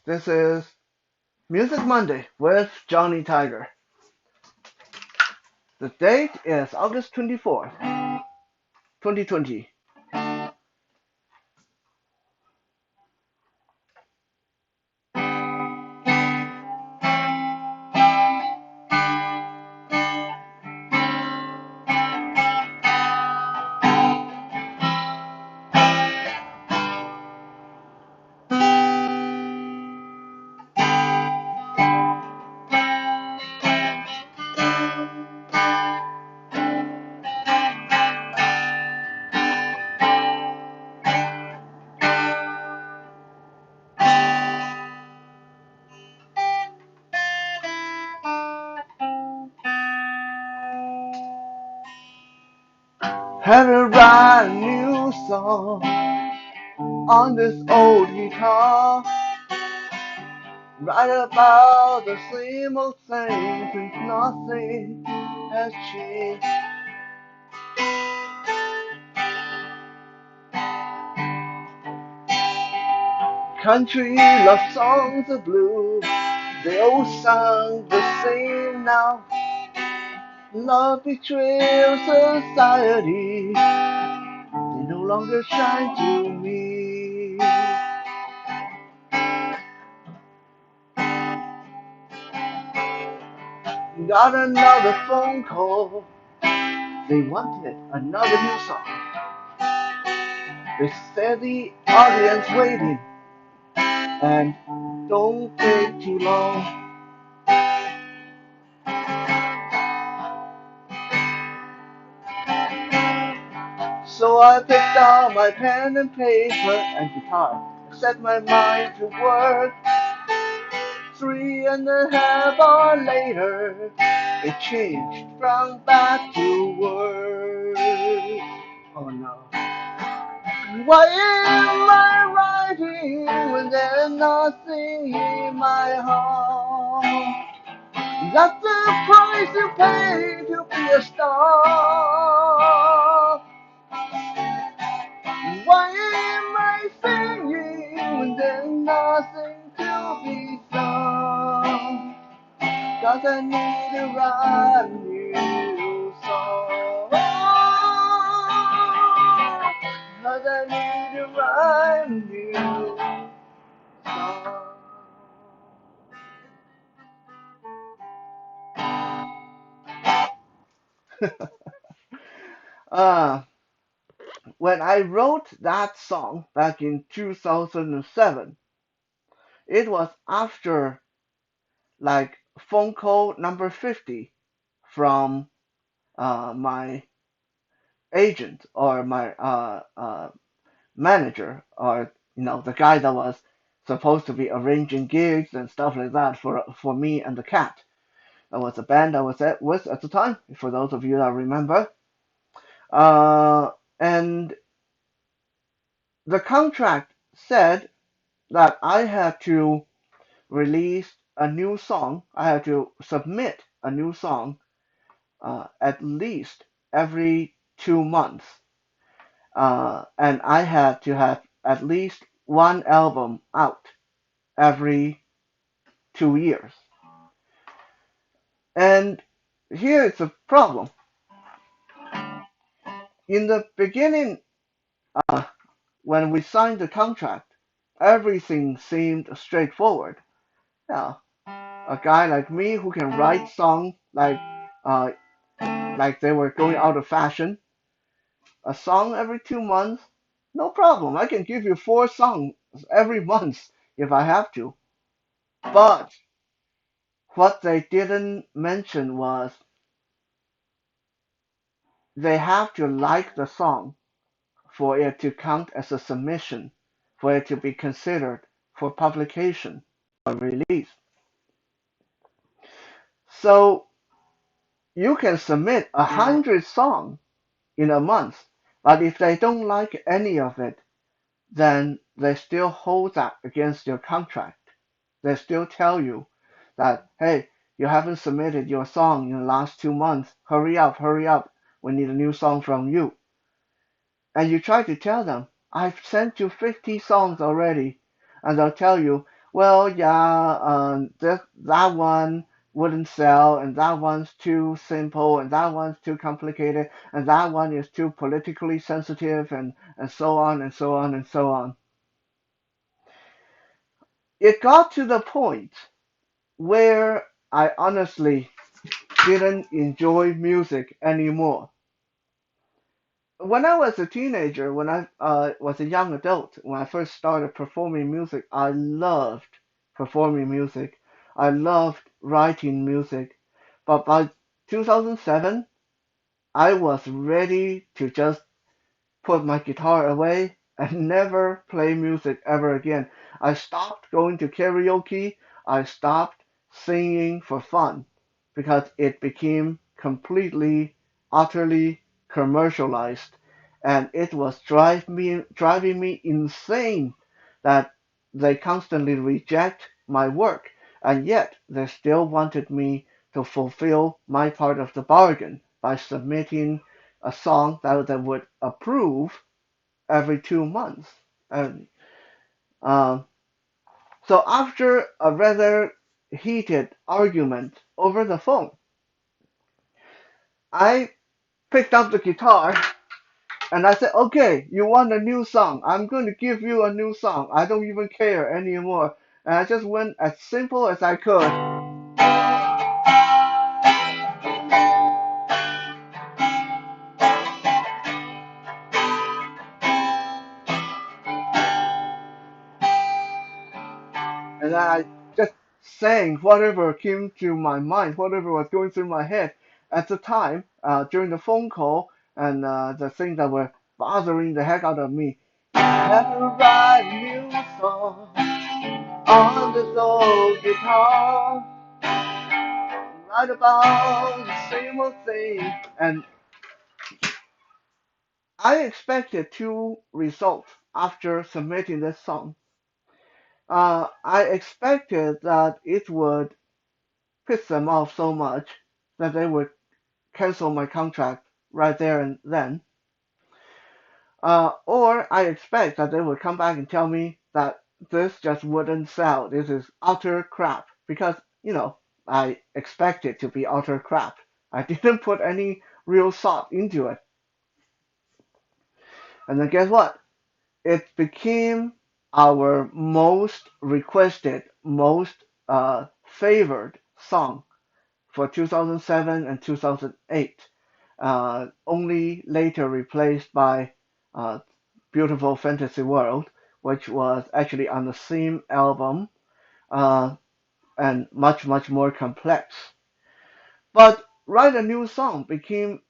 This is Music Monday with Johnny Tiger. The date is August 24th, 2020. Had to write a new song on this old guitar. Write about the same old thing since nothing has changed. Country love songs are blue, they all sound the same now. Love betrayal society, they no longer shine to me. Got another phone call, they wanted another new song. They said the audience waiting, and don't take too long. So I picked out my pen and paper and guitar, set my mind to work. 3.5 hours later, it changed from back to work. Oh no. Why am I writing when there's nothing in my heart? That's the price you pay to be a star. Why am I singing when there's nothing to be sung? 'Cause I need to write a new song. 'Cause I need to write a new song. uh, when I wrote that song back in 2007, it was after like phone call number 50 from my agent or my manager, or the guy that was supposed to be arranging gigs and stuff like that for me and the cat. That was the band I was with at the time, for those of you that remember. And the contract said that I had to release a new song. I had to submit a new song at least every 2 months. And I had to have at least one album out every 2 years. And here's the problem. In the beginning, uh, when we signed the contract, everything seemed straightforward. Yeah, a guy like me who can write songs uh, like they were going out of fashion, a song every 2 months, no problem. I can give you 4 songs every month if I have to. But what they didn't mention was they have to like the song for it to count as a submission, for it to be considered for publication or release. So you can submit 100 songs in a month, but if they don't like any of it, then they still hold that against your contract. They still tell you that, hey, you haven't submitted your song in the last 2 months. Hurry up, hurry up. We need a new song from you. And you try to tell them, I've sent you 50 songs already. And they'll tell you, well, yeah, that one wouldn't sell, and that one's too simple, and that one's too complicated, and that one is too politically sensitive, and so on and so on and so on. It got to the point where I honestly didn't enjoy music anymore. When I was a teenager, when I was a young adult, when I first started performing music, I loved performing music. I loved writing music. But by 2007, I was ready to just put my guitar away and never play music ever again. I stopped going to karaoke. I stopped singing for fun because it became completely, utterly commercialized, and it was driving me insane that they constantly reject my work, and yet they still wanted me to fulfill my part of the bargain by submitting a song that they would approve every 2 months. And um, so after a rather heated argument over the phone, I picked up the guitar and I said, okay, you want a new song? I'm going to give you a new song. I don't even care anymore. And I just went as simple as I could. And I just sang whatever came to my mind, whatever was going through my head at the time during the phone call, and the things that were bothering the heck out of me. I had to write a new song on this old guitar, write about the same old thing, and I expected two results after submitting this song. I expected that it would piss them off so much that they would cancel my contract right there and then. Or I expect that they would come back and tell me that this just wouldn't sell. This is utter crap. Because, I expect it to be utter crap. I didn't put any real thought into it. And then guess what? It became our most requested, most favored song for 2007 and 2008, only later replaced by uh, Beautiful Fantasy World, which was actually on the same album uh, and much, much more complex. But Write a New Song became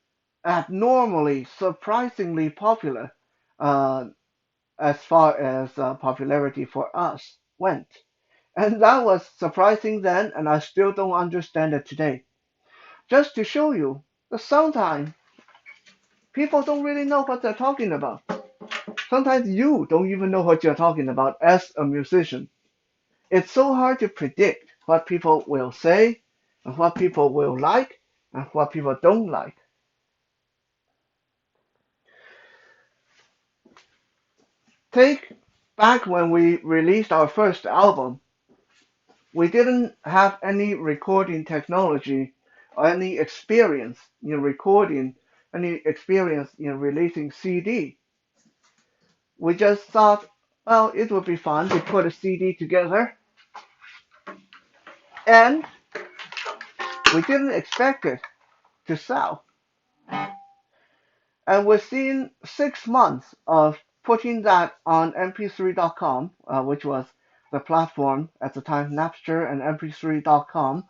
abnormally, surprisingly popular uh, as far as popularity for us went. And that was surprising then, and I still don't understand it today. Just to show you that sometimes people don't really know what they're talking about. Sometimes you don't even know what you're talking about as a musician. It's so hard to predict what people will say and what people will like and what people don't like. Take back when we released our first album, we didn't have any recording technology or any experience in recording, any experience in releasing CD. We just thought, well, it would be fun to put a CD together, and we didn't expect it to sell. And within 6 months of putting that on mp3.com, which was the platform at the time, Napster and mp3.com,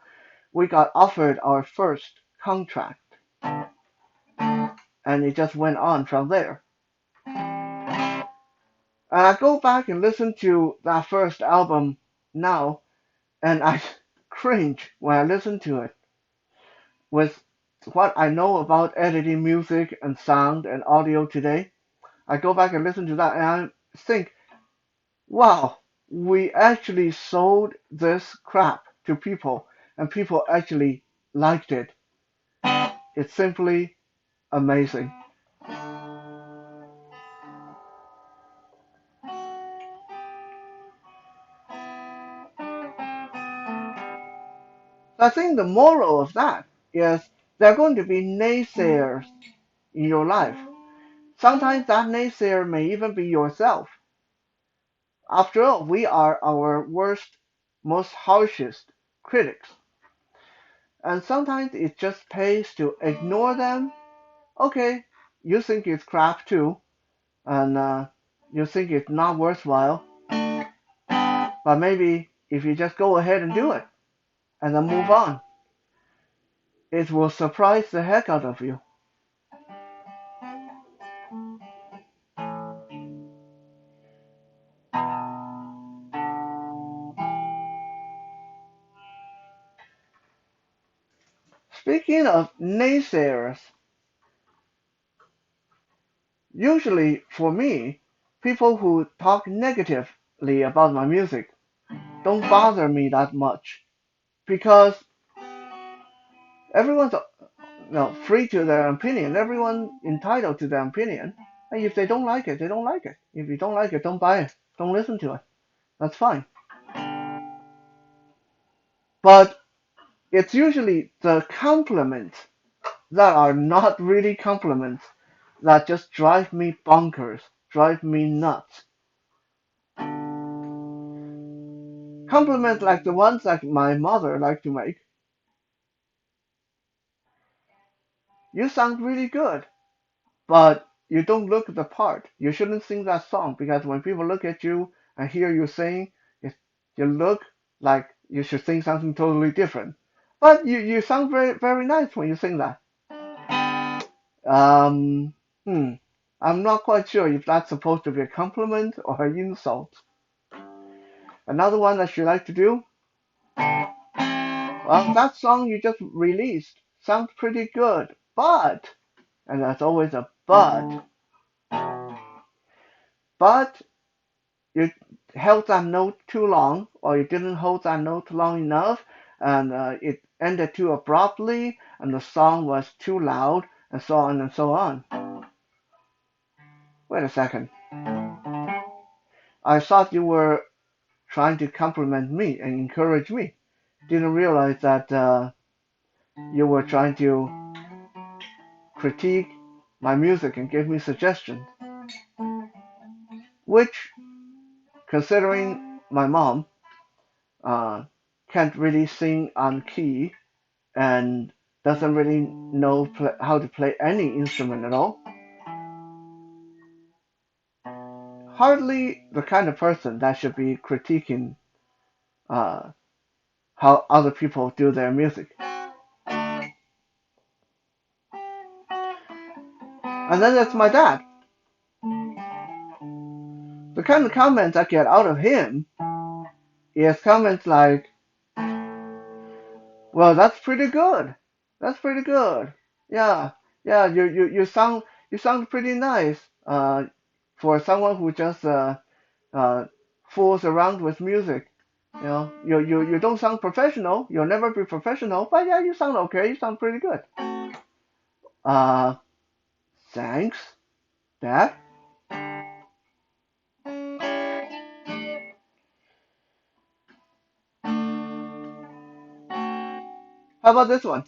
we got offered our first contract, and it just went on from there. And I go back and listen to that first album now, and I cringe when I listen to it. With what I know about editing music and sound and audio today, I go back and listen to that and I think, wow, we actually sold this crap to people and people actually liked it. It's simply amazing. So I think the moral of that is there are going to be naysayers in your life. Sometimes that naysayer may even be yourself. After all, we are our worst, most harshest critics. And sometimes it just pays to ignore them. Okay, you think it's crap too, and you think it's not worthwhile, but maybe if you just go ahead and do it and then move on, it will surprise the heck out of you. Speaking of naysayers, usually for me, people who talk negatively about my music don't bother me that much because everyone's free to their opinion. Everyone entitled to their opinion. And if they don't like it, they don't like it. If you don't like it, don't buy it. Don't listen to it. That's fine. But it's usually the compliments that are not really compliments that just drive me bonkers, drive me nuts. Compliments like the ones that my mother liked to make. You sound really good, but you don't look the part. You shouldn't sing that song because when people look at you and hear you sing, you look like you should sing something totally different. But you sound very very nice when you sing that. Um, hmm. I'm not quite sure if that's supposed to be a compliment or an insult. Another one that she liked to do, well, that song you just released sounds pretty good, but, and there's always a but you held that note too long, or you didn't hold that note long enough, and it ended too abruptly, and the song was too loud, and so on and so on. Wait a second. I thought you were trying to compliment me and encourage me. Didn't realize that you were trying to critique my music and give me suggestions, which, considering my mom uh, can't really sing on key and doesn't really know how to play any instrument at all, hardly the kind of person that should be critiquing uh, how other people do their music. And then there's my dad. The kind of comments I get out of him is comments like, "Well, that's pretty good. That's pretty good. Yeah, yeah. You sound pretty nice. For someone who just uh fools around with music. You don't sound professional. You'll never be professional. But yeah, you sound okay. You sound pretty good. Uh, thanks, Dad. How about this one?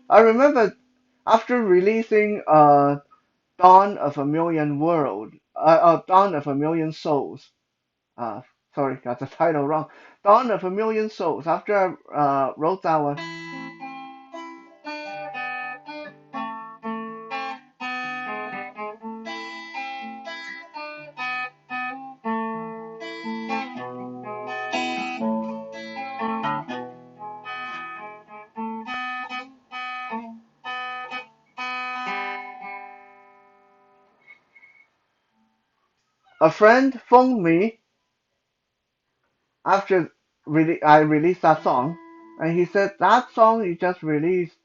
I remember after releasing Dawn of a Million Dawn of a Million Souls. Uh, sorry, got the title wrong. Dawn of a Million Souls. After I wrote that one, a friend phoned me after I released that song, and he said that song you just released,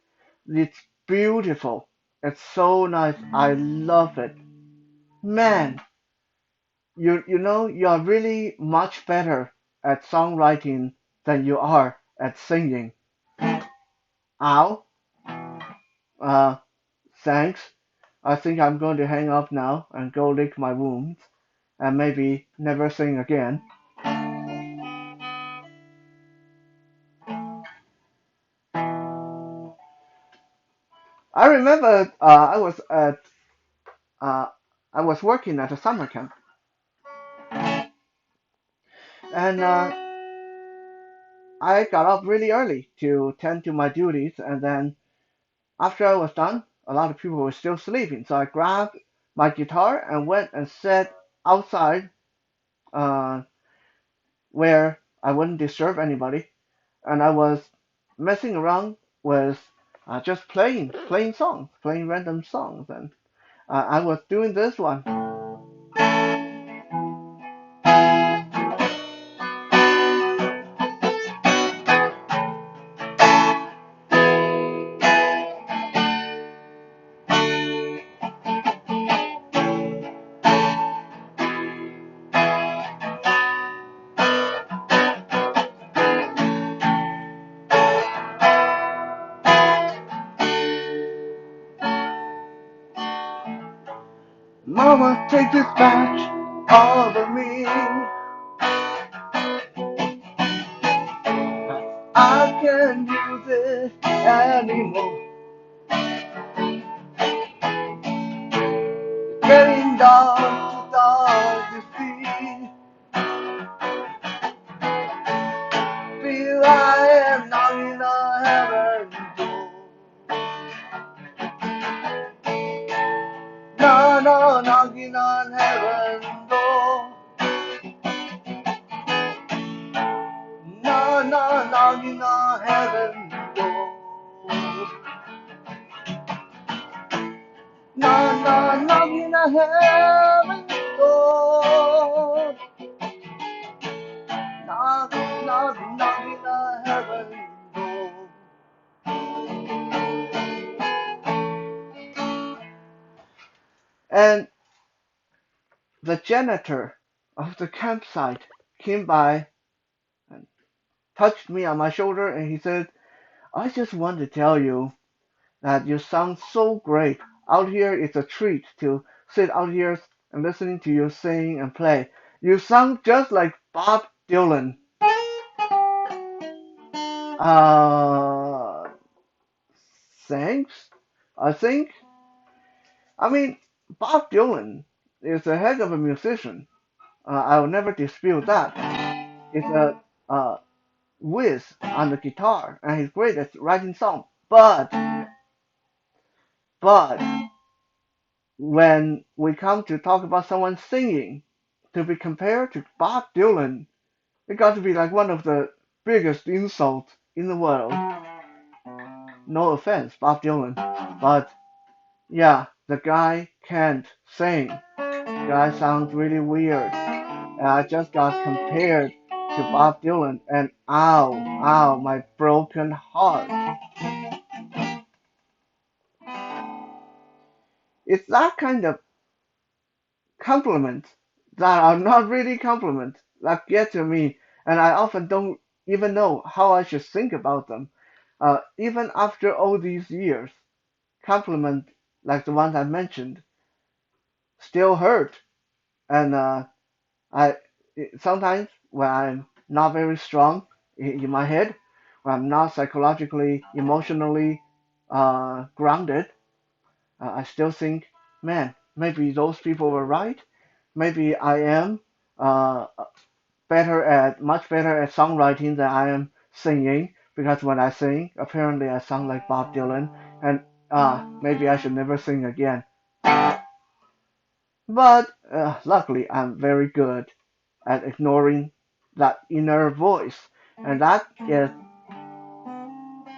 it's beautiful. It's so nice. I love it. Man, you are really much better at songwriting than you are at singing. Ow. Uh, thanks. I think I'm going to hang up now and go lick my wounds and maybe never sing again. I remember uh, I was working at a summer camp, and I got up really early to tend to my duties, and then after I was done, a lot of people were still sleeping, so I grabbed my guitar and went and sat outside uh, where I wouldn't disturb anybody, and I was messing around with just playing songs, playing random songs, and I was doing this one. Mama, take this badge off of me. I can't use it anymore. Getting dark, too dark to see. Feel I am knocking on heaven's door. No, no, knocking on heaven's door. No, no, knocking on heaven's door. No, no, knocking on heaven's door. Knock, knock, knocking on heaven's door. And the janitor of the campsite came by and touched me on my shoulder, and he said, I just want to tell you that you sound so great. Out here, it's a treat to sit out here and listening to you sing and play. You sound just like Bob Dylan. Uh, thanks, I think. I mean, Bob Dylan is a heck of a musician. I'll never dispute that. He's a whiz on the guitar, and he's great at writing songs. But when we come to talk about someone singing, to be compared to Bob Dylan, it got to be like one of the biggest insults in the world. No offense, Bob Dylan, but yeah, the guy can't sing. The guy sounds really weird. And I just got compared to Bob Dylan, and ow, my broken heart. It's that kind of compliments that are not really compliments that get to me, and I often don't even know how I should think about them. Even after all these years, compliments like the ones I mentioned still hurt, and I sometimes when I'm not very strong in my head, when I'm not psychologically, emotionally grounded, I still think, man, maybe those people were right. Maybe I am uh, much better at songwriting than I am singing. Because when I sing, apparently I sound like Bob Dylan, and maybe I should never sing again. But luckily, I'm very good at ignoring that inner voice, and that is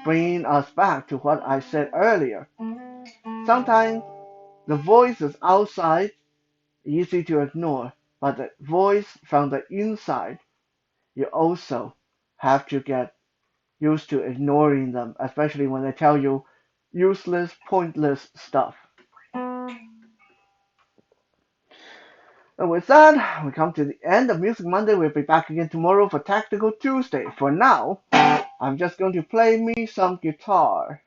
bringing us back to what I said earlier. Sometimes the voice is outside, easy to ignore, but the voice from the inside, you also have to get used to ignoring them, especially when they tell you useless, pointless stuff. And with that, we come to the end of Music Monday. We'll be back again tomorrow for Tactical Tuesday. For now, I'm just going to play me some guitar.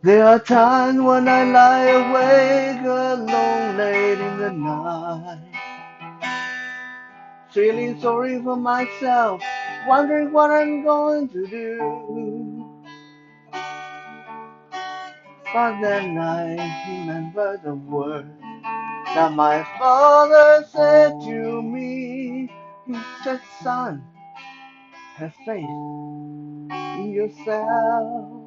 There are times when I lie awake alone late in the night, feeling sorry for myself, wondering what I'm going to do. But then I remember the words that my father said to me. He said, son, have faith in yourself.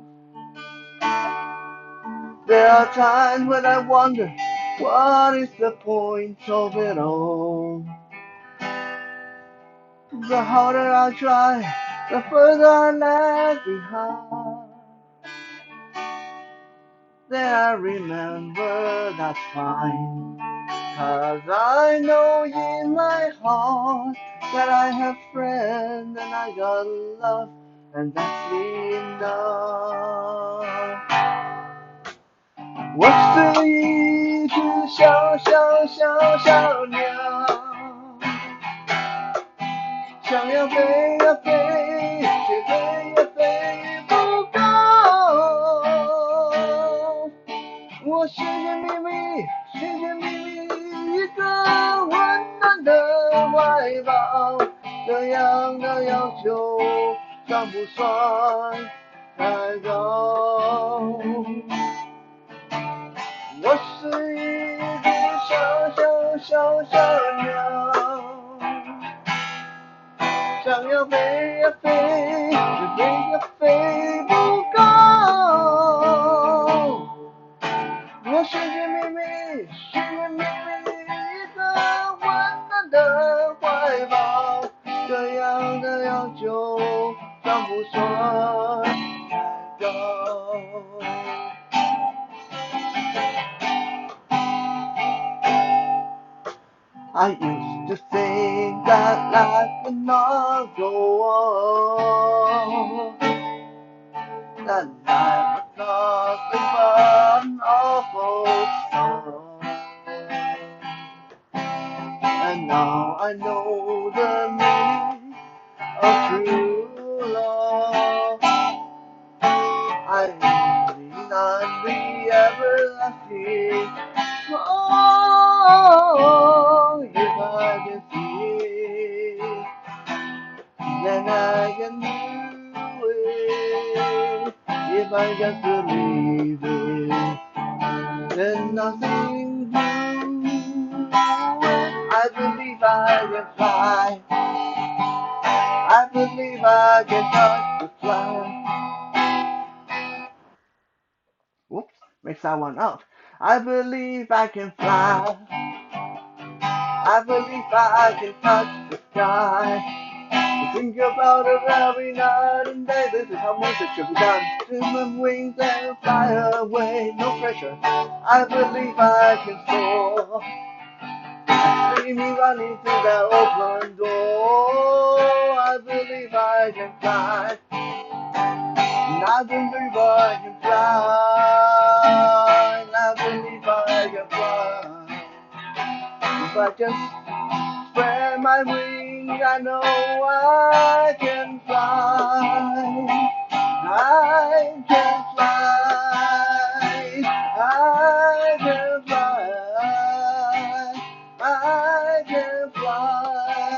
There are times when I wonder, what is the point of it all? The harder I try, the further I lag behind. Then I remember that's fine, 'cause I know in my heart that I have friends and I got love, and that's enough. 我是一只小小小小鸟，想要飞呀飞，却飞呀飞不高。我寻寻觅觅，寻寻觅觅一个温暖的怀抱，这样的要求算不算太高？我是一只小小小小鸟，想要飞呀飞，却飞呀飞不高。我寻寻觅觅，寻寻觅觅一个温暖的怀抱，这样的要求算不算太高？I used to think that life could not go on, that life was nothing but an awful song. And now I know the meaning of true love. I lean on the everlasting. Oh, if I can see it, then I can do it. If I just believe it, then nothing do. I believe I can fly. I believe I can touch the fly. Whoops, mix that one up. I believe I can fly. I believe I can touch the sky. Think about it every night and day. This is how music should be done. Trim my wings and fly away, no pressure. I believe I can soar. See me running through that open door. I believe I can fly. And I believe I can fly. And I believe I can fly. If I just spread my wings, I know I can fly. I can fly. I can fly. I can fly.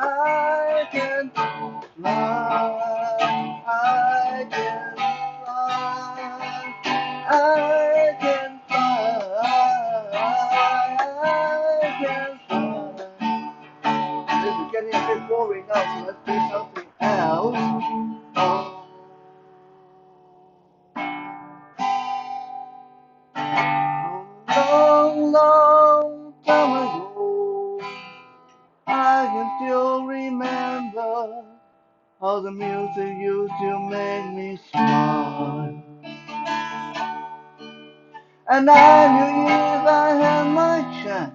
I can fly. I can fly. I can fly. I can fly. This is getting a bit boring now, so let's do something else. Long, long time ago, I can still remember how the music used to make me smile. And I knew if I had my chance,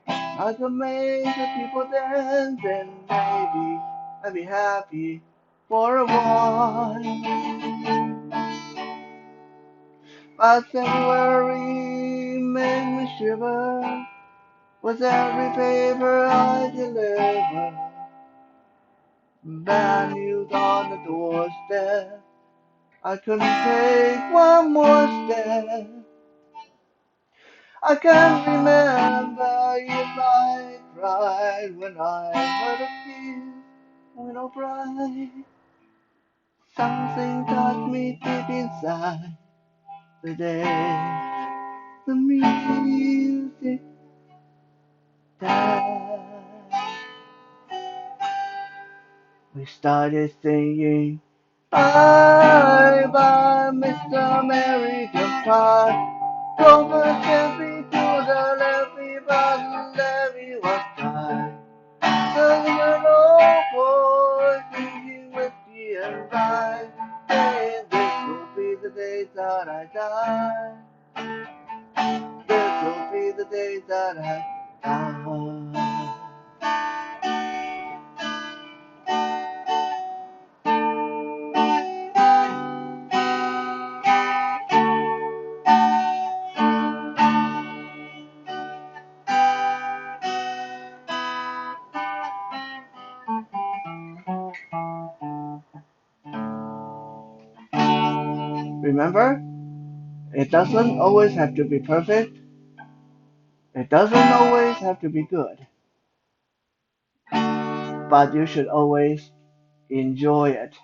I could make the people dance, and maybe I'd be happy for a while. But February made me shiver with every paper I deliver. Bad news on the doorstep, I couldn't take one more step. I can't remember if I cried when I heard a kiss with no pride. Something touched me deep inside the day the music died. We started singing bye bye, Mr. American Pie. Drove a Chevy to the levee, but the levee was dry. The little boy drinking whiskey and rye, saying this will be the day that I die. This will be the day that I die. Remember, it doesn't always have to be perfect. It doesn't always have to be good. But you should always enjoy it.